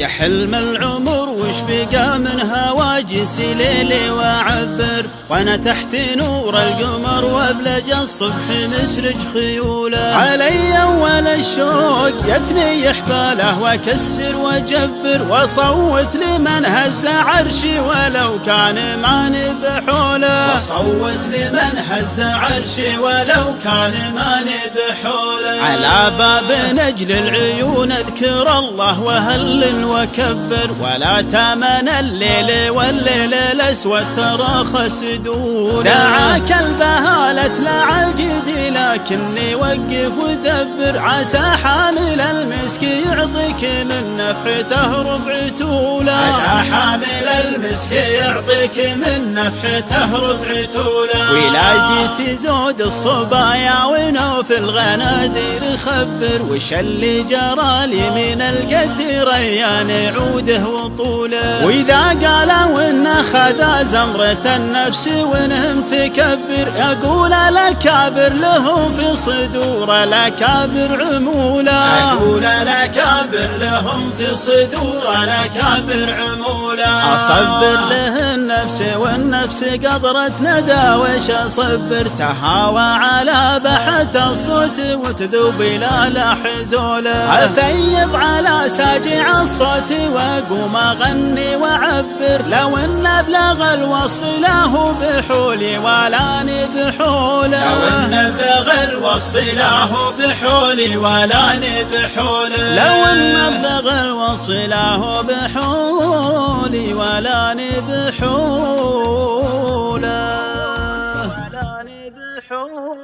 يا حلم العمر وش بقى من هواجسي ليلي وأعبر، وأنا تحت نور القمر وابلج الصبح مسرج خيوله. علي أول الشوق يثني حباله وأكسر وأجبر، وصوت لمن هز عرشي ولو كان ماني بحوله. وصوت لمن هز عرشي ولو كان ماني بحوله. على باب نجل العيون اذكر الله وهل وكبر، ولا تامن الليل والليل الاسود تراخى سدوله. دعاك البهالة لع الجدي لكني وقف ودبر، عسى حامل المسك يعطيك من نفحته ربع توله. عسى حامل المسك يعطيك من نفحته ربع توله. ولا جيت زود الصبايا ونوف الغنادير خبر، وش اللي جرالي من القد ريان عوده وطوله. وإذا قالوا إن خذا زمرة النفس وإنهم تكبر، يقول الأكابر لهم في صدور الأكابر عموله. يقول الأكابر لهم في صدور الأكابر عموله. أصبر له النفس والنفس قطرة ندى وش أصبر، تهاوى على بحة الصوت وتذوب إلى لحزوله. أفيض على ساجع الصوت واقوم اغني واعبر، لو ان ابلغ الوصف له بحولي ولاني بحوله. لو ان ابلغ الوصف له بحولي ولاني بحوله. لو ان ابلغ الوصف له بحولي ولاني بحوله. ولاني بحوله.